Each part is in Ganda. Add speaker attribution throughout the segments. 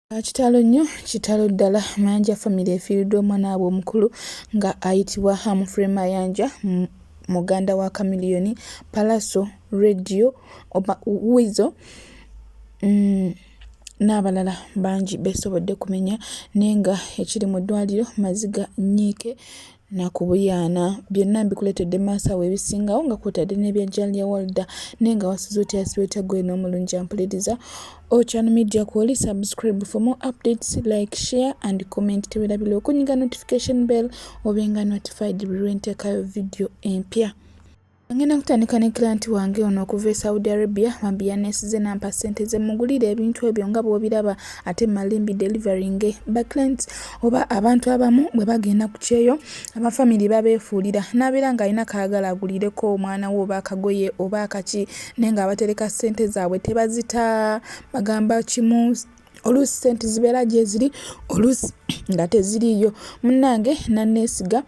Speaker 1: Kitalo nnyo, kitalo ddala. Mayanja family efiiriddwa omwana waabwe omukulu nga ayitibwa Humphrey Mayanja, Muganda wa Chameleon, Palaso, Radio, Wizo, n'abalala bangi beesobodde kumenya naye nga ekiri mu ddwaliro Maziga nyiike na kubuyaana byonna mbikuleetedde maaso awo ebisingawo nga kwotadde n'ebya Jalia Walda naye nga wasuze otya asibeeta gwe n'omulungi ampuliriza Channel Media kwoli subscribe for more updates, like, share and comment. Tewerabira okunyiga notification bell obenga notified buli lwe nteekayo video empya. Ngenda kutandika ne client wange ono okuva e Saudi Arabia mabiyanesize nampa ssente ze mugulire ebintu ebyo nga bw'obiraba ate malimbi delivering ba clients oba abantu abamu bwe bagenda ku kyeyo abafamily babeefuulira n'abeera ng'alina kaagala agulireko omwana we oba akagoye oba akaki naye nga abatereka ssente zaabwe tebazita bagamba kimu oluusi ssente zibeera gye ziri oluusi nga teziriiyo. Munnange nanneesiga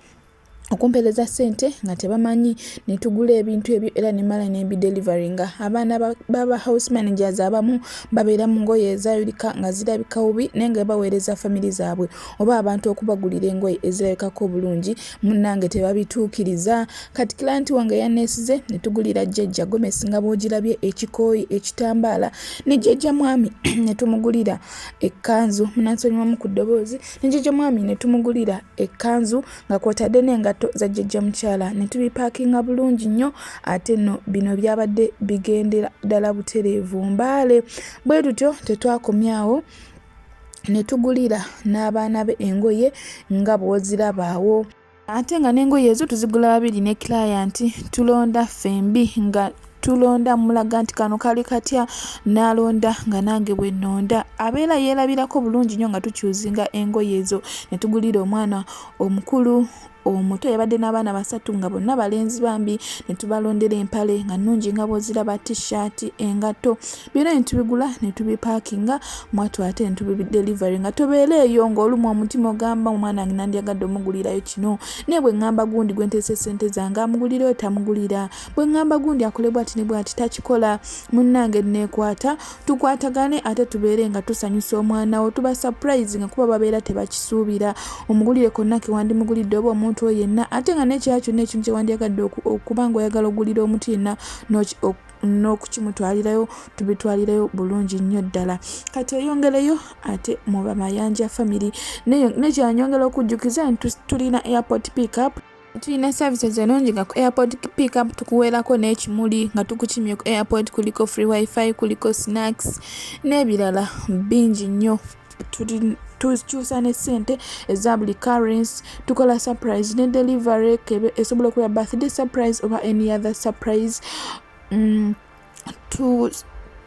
Speaker 1: okumpereza ssente nga tebamanyi ne tugula ebintu ebyo era ne mala ne mbidelivaringa. Abaana baba house managers abamu babeera mu ngoye ezayulika nga zirabika bubi naye nga baweereza family zaabwe oba abantu okubagulira engoye ezirabikako obulungi munnange tebabituukiriza. Kati client wange yanneesize ne tugulira jjajja Gomesi nga bw'ogirabye ekikooyi ekitambaala ne jjajja mwami ne tumugulira ekkanzu munansonyiwamu ku ddoboozi ne jjajja mwami ne tumugulira ekkanzu nga kwotadde n'engatto za jjajja mukyala ne tubipaakinga bulungi nnyo ate nno bino byabadde bigendera ddala butereevu mbaale. Bwe tutyo tetwakomyawo ne tugulira n'abaana be engoye nga bw'ozirabaawo ate nga n'engoye ezo tuzigula babiri ne client tulonda ffembi nga tulonda mulaga nti kano kali katya n'alonda nga nange bwe nnonda abeera yeerabirako bulungi nnyo nga tukyuzinga engoye ezo ne tugulira omwana omukulu omuto yabadde n'abaana basatu nga bonna balenzi bambi ne tubalondera empale nga nnungi nga bw'oziraba t-shirt engatto byonna ne tubigula ne tubipaakinga mwatu ate ne tubidelivery nga tobeereeyo ng'olumu omutima ogamba omwana wange nandyagadde omugulirayo kino naye bwe ŋŋamba gundi gwe nteese ssente zange amugulirayo tamugulira bwe ŋŋamba gundi akole bw'ati ne bw'ati takikola. Munnange neekwata tukwatagane ate tubeere nga tusanyusa omwana wo tuba surprise nga kuba babeera tebakisuubira omugulire konna ke wandimugulidde oba omuntu oyo yenna ate nga n'ekirala kyonna ekintu kye wandyagadde okuba nga oyagala ogulira omuntu yenna n'okukimutwalirayo tubitwalirayo bulungi nnyo ddala. Kati eyongereyo ate mu Mayanja family nekyanyongera okujjukiza nti tulina airport pickup tulina services ennungi nga ku airport pickup tukuweerako n'ekimuli nga tukukimye ku airport kuliko free wifi kuliko snacks n'ebirala bingi nnyo. Tukyusa ne ssente eza buli currency tukola surprise ne delivery kebe esobola okuba birthday surprise oba any other surprise.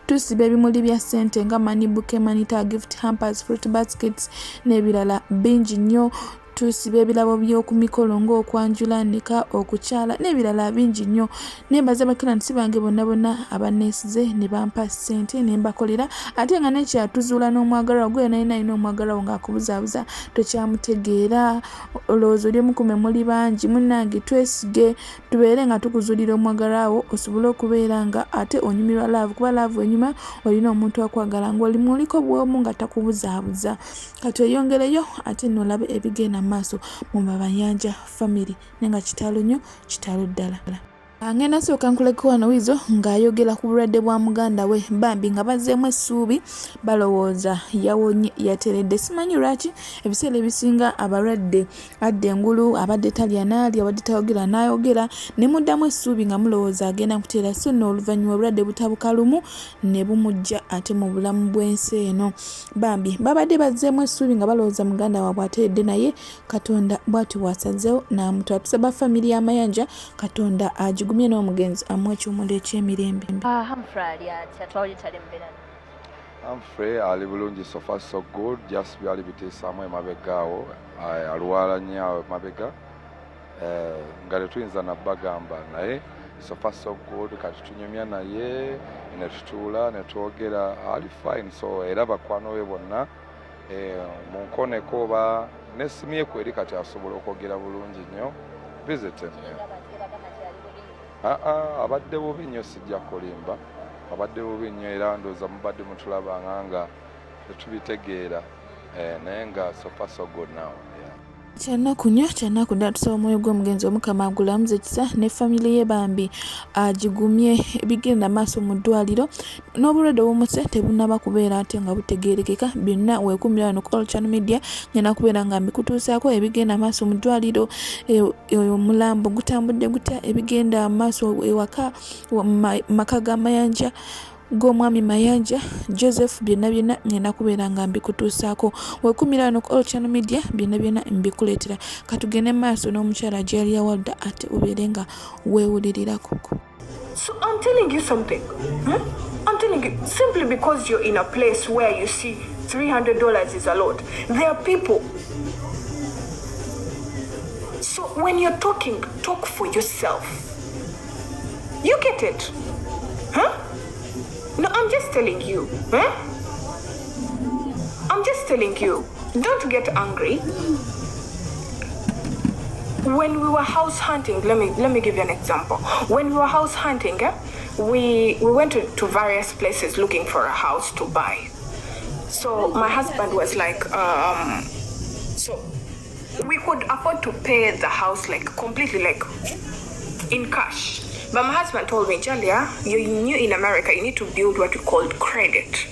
Speaker 1: Tusiba ebimuli bya ssente nga money bouquet, money tag, gift hampers, fruit baskets n'ebirala bingi nnyo. Tusiba ebirabo by'oku mikolo ng'okwanjula nika okukyala n'ebirala bingi nnyo. Nembaza bakiransi bange bonna bonna abanneesize ne bampa ssente ne mbakolera ate nga nekyatuzuula n'omwagalwa gwe nalina omwagalwa ng'akubuzaabuza tokyamutegeera olowooza oli omu ku muli bangi munnange twesige tubeere nga tukuzuulira omwagalwa wo osobole okubeera nga ate onyumirwa laavu kuba laavu enyuma olina omuntu akwagala ng'oli muliko bw'omu nga takubuzaabuza. Kati oyongereyo ate n'olabe ebigenda maaso mu Mayanja family nenga kitalo nnyo kitalo ddala. Ngenda sooka nkuleke wano Wizo ng'ayogera ku bulwadde bwa muganda we bambi nga bazzeemu essuubi balowooza yawonye yateredde. Simanyi lwaki ebiseera ebisinga abalwadde adde engulu abadde talya n'alya abadde tayogera n'ayogera ne muddamu essuubi nga mulowooza agenda kuteera so nno oluvannyuma obulwadde butabuka lumu ne bumujja ate mu bulamu bw'ensi eno bambi babadde bazzeemu essuubi nga balowooza muganda waabwe ateredde naye Katonda bw'ati bw'asazeewo n'amutwala. Tusaba family ya Mayanja Katonda agigumye n'omugenzi amuwa ekiwumulo eky'emirembe.
Speaker 2: Humphrey ali bulungi, so far so good, just byali biteesaamu emabegaawo alwala nnyo emabega nga tetuyinza nabbagamba naye so far so good. Kati tunyumya naye ne tutuula ne twogera ali fine, so era bakwano we bonna mu nkoneko oba n'essimyeku eri kati asobola okwogera bulungi nnyo visit abadde bubi nnyo sijja kulimba abadde bubi nnyo era ndooza mubadde mutulabanga nga tetubitegeera naye nga so far so good now.
Speaker 1: Kyanaku nnyo kyanaku ddala tusaba omwoyo gw'omugenzi Omukama agulamuze ekisa ne famire ye bambi agigumye ebigenda maaso mu ddwaliro n'obulwadde obumuse tebunnaba kubeera ate nga butegeerekeka byonna weekuumira wano ku Channel Media ngenda kubeera nga mbikutuusaako ebigenda maaso mu ddwaliro omulambo gutambudde gutya ebigenda maaso ewaka maka ga Mayanja g'omwami Mayanja Joseph byonna ngenda kubeera nga mbikutuusaako weekuumira wano ku Channel Media byonna mbikuleetera katugende maaso n'omukyala gyali yawadda ate obeere nga weewulirirako.
Speaker 3: So I'm telling you something. I'm telling you, simply because you're in a place where you see $300 is a lot, there are people. So when you're talking, talk for yourself. You get it? No, I'm just telling you. I'm just telling you. Don't get angry. When we were house hunting, let me give you an example. When we were house hunting, we went to various places looking for a house to buy. So my husband was like, so we could afford to pay the house like completely like in cash. But my husband told me, Jalia, you're new in America, you need to build what we call credit.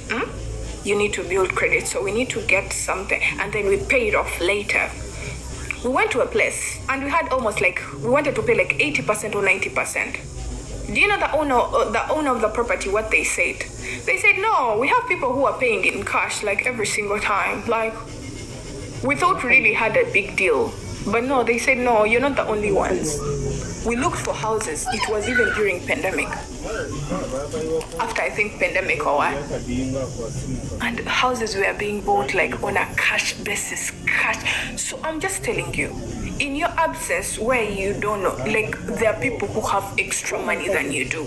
Speaker 3: You need to build credit, so we need to get something, and then we pay it off later. We went to a place, and we had almost like, we wanted to pay like 80% or 90%. Do you know the owner of the property, what they said? They said, no, we have people who are paying in cash like every single time. Like, we thought we really had a big deal. But no, they said, no, you're not the only ones. We looked for houses. It was even during pandemic. After I think pandemic or what. And houses were being bought like on a cash basis, cash. So I'm just telling you, in your absence where you don't know, like there are people who have extra money than you do.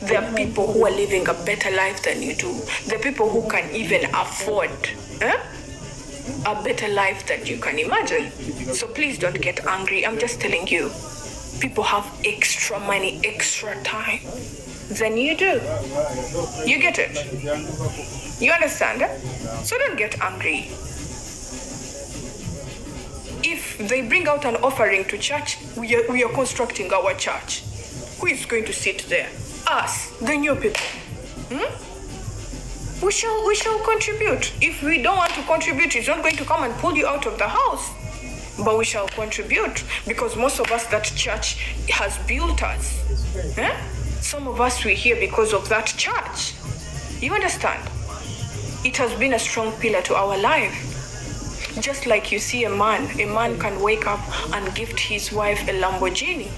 Speaker 3: There are people who are living a better life than you do. There are people who can even afford a better life than you can imagine. So please don't get angry. I'm just telling you, people have extra money, extra time than you do. You get it? You understand? So don't get angry. If they bring out an offering to church, we are constructing our church. Who is going to sit there? Us, the new people. We shall contribute. If we don't want to contribute, it's not going to come and pull you out of the house. But we shall contribute because most of us, that church has built us. Some of us, we're here because of that church. You understand? It has been a strong pillar to our life. Just like you see a man can wake up and gift his wife a Lamborghini.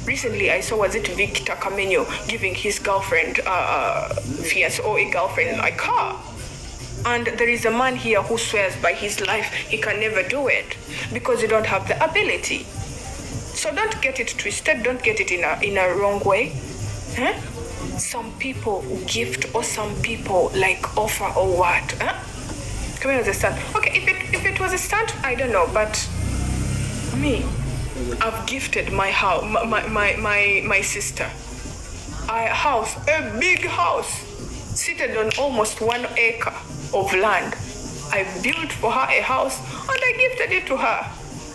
Speaker 3: Recently, I saw, was it Victor Kamenyo giving his girlfriend, fiancé or a girlfriend, a car. And there is a man here who swears by his life he can never do it because you don't have the ability. So don't get it twisted. Don't get it in a wrong way. Some people gift or some people like offer or what. Can you understand? Okay, if it was a stunt, I don't know, but me, I've gifted my house, my sister, a house, a big house, seated on almost 1 acre of land. I built for her a house and I gifted it to her.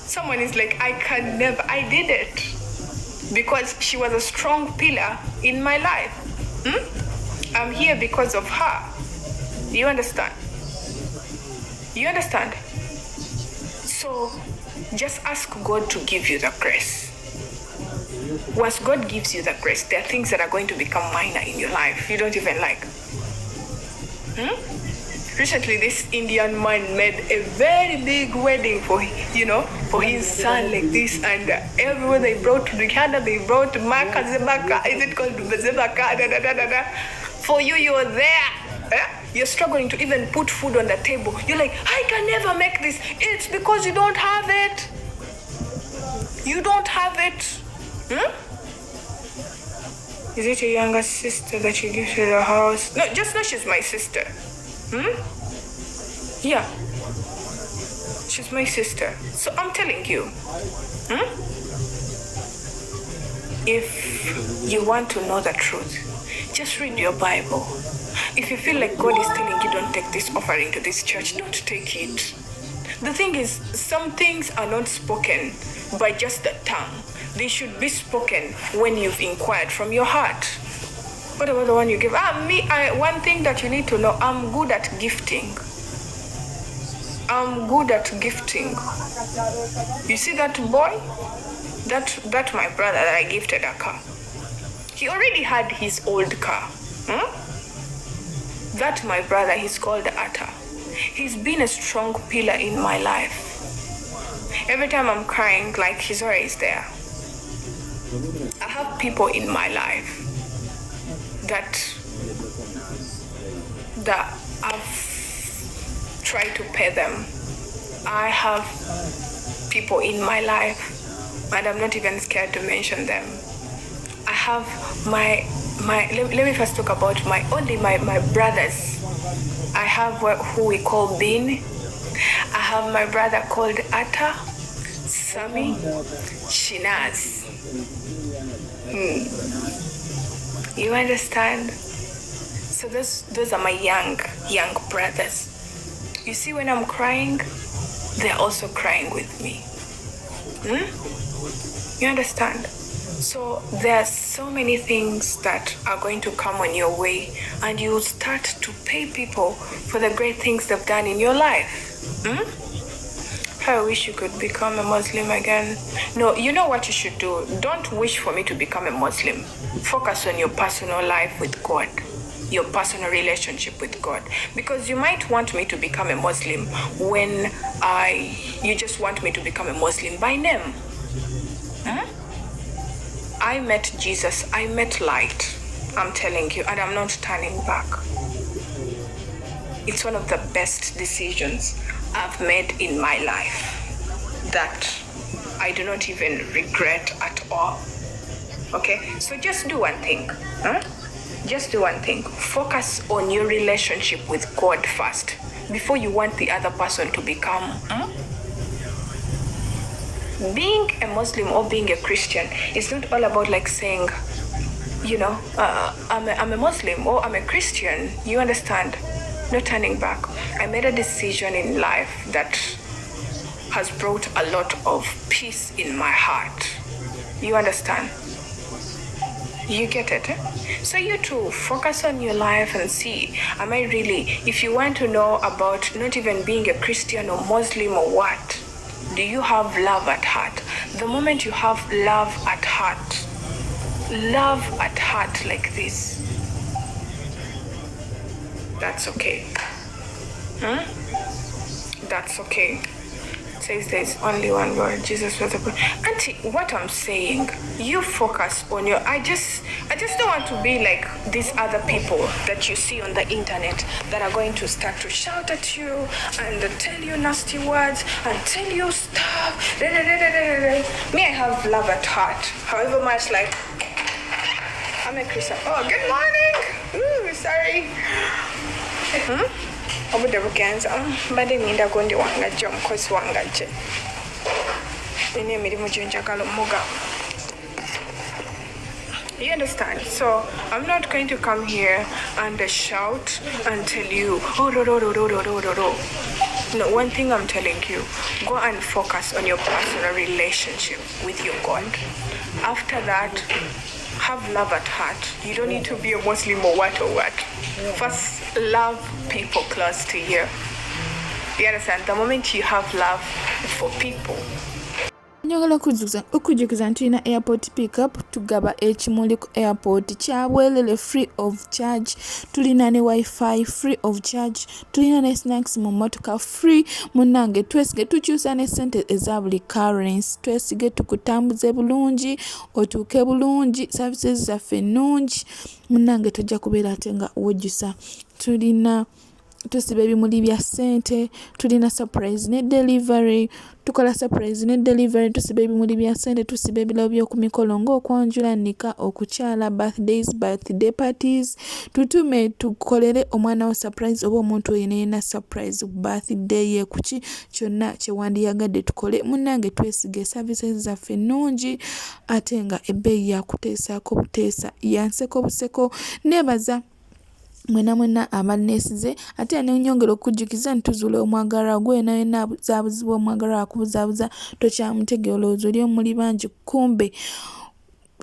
Speaker 3: Someone is like, I did it because she was a strong pillar in my life. I'm here because of her. You understand? You understand? So just ask God to give you the grace. Once God gives you the grace, there are things that are going to become minor in your life. You don't even like. Recently, this Indian man made a very big wedding for his son like this, and everywhere they brought to Muganda, they brought Zebaka. Is it called Zebaka? For you were there. You're struggling to even put food on the table. You're like, I can never make this. It's because you don't have it. You don't have it. Is it your younger sister that you give to the house? No, just know she's my sister. Yeah. She's my sister. So I'm telling you, if you want to know the truth, just read your Bible. If you feel like God is telling you, don't take this offering to this church, don't take it. The thing is, some things are not spoken by just the tongue. They should be spoken when you've inquired from your heart. What about the one you give? One thing that you need to know, I'm good at gifting. I'm good at gifting. You see that boy? That my brother that I gifted a car. He already had his old car. That my brother, he's called Atta. He's been a strong pillar in my life. Every time I'm crying, like, he's always there. I have people in my life that I've tried to pay them. I have people in my life, and I'm not even scared to mention them. I have let me first talk about my brothers. I have who we call Bin. I have my brother called Atta, Sami, Shinaz. You understand? So those are my young brothers. You see, when I'm crying, they're also crying with me. You understand? So there are so many things that are going to come on your way, and you'll start to pay people for the great things they've done in your life. I wish you could become a Muslim again. No, you know what you should do? Don't wish for me to become a Muslim. Focus on your personal life with God, your personal relationship with God. Because you might want me to become a Muslim when you just want me to become a Muslim by name. I met Jesus, I met light, I'm telling you, and I'm not turning back. It's one of the best decisions I've made in my life that I do not even regret at all. Okay, so just do one thing. Just do one thing. Focus on your relationship with God first before you want the other person to become. Being a Muslim or being a Christian is not all about like saying, I'm a Muslim or I'm a Christian. You understand? No turning back. I made a decision in life that has brought a lot of peace in my heart. You understand? You get it? So you too, focus on your life and see, am I really, if you want to know about not even being a Christian or Muslim or what, do you have love at heart? The moment you have love at heart like this, that's okay. That's okay. It says there's only one Lord, Jesus was a good. Auntie, what I'm saying, you focus on your, I just don't want to be like these other people that you see on the internet that are going to start to shout at you and tell you nasty words and tell you stuff. Me, I have love at heart. However much, like, I'm a Christian. Oh, good morning. Ooh, sorry. Obudde bugenza mbadde ngenda gondi wangajja omukozi wangajje nina emirimu gyenjagala omuga. You understand? So I'm not going to come here and shout and tell you, No, one thing I'm telling you, go and focus on your personal relationship with your God. After that, have love at heart. You don't need to be a Muslim or what. First, love people close to you. You understand? The moment you have love for people.
Speaker 1: Njagala okujjukiza nti tulina airport pickup tugaba ekimuli ku airport kyabwerere free of charge, tulina ne wifi free of charge, tulina ne snacks mu motoka free. Munnange twesige tukyusa ne ssente eza buli currency, twesige tukutambuze bulungi otuuke bulungi, services zaffe nnungi. Munnange tojja kubeera ate nga wojjusa. Tusiba ebimuli bya ssente, tulina surprise ne delivery, tukola surprise ne delivery, tusiba ebimuli bya ssente, tusiba ebirabo by'oku mikolo ng'okwanjula, nika, okukyala, birthday parties. Tutume tukolere omwana wo surprise oba omuntu yenna surprise birthday ye kuki kyonna kye wandiyagadde tukole. Munnange twesige services zaffe nnungi ate nga ebbeeyi yakuteesaako buteesa, yanseko buseko. Neebaza mwena amanesize ate ne nyongera okujjukiza ntuzule omwagalwa gwe nayo nabuzabuzibwa omwagalwa akubuzaabuza tokyamutegeera olowooza oli omuli bangi kumbe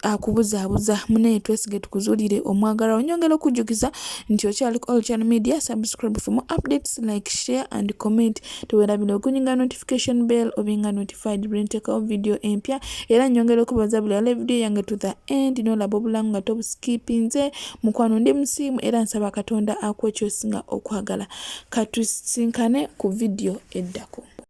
Speaker 1: akubuzaabuza munaye twesige tukuzuulire omwagalwa. Onyongera okujjukiza nti okyali ku All Channel Media. Subscribe for more updates, like, share and comment. Teweerabira okunyinga notification bell obenga notified buli nteekawo video empya. Era nyongera okubaza buli ala video yange to the end n'olaba obulamu nga tobuskipinze. Mukwano ndi musiimu era nsaba Katonda akuwe ky'osinga okwagala. Katusinkane ku video eddako.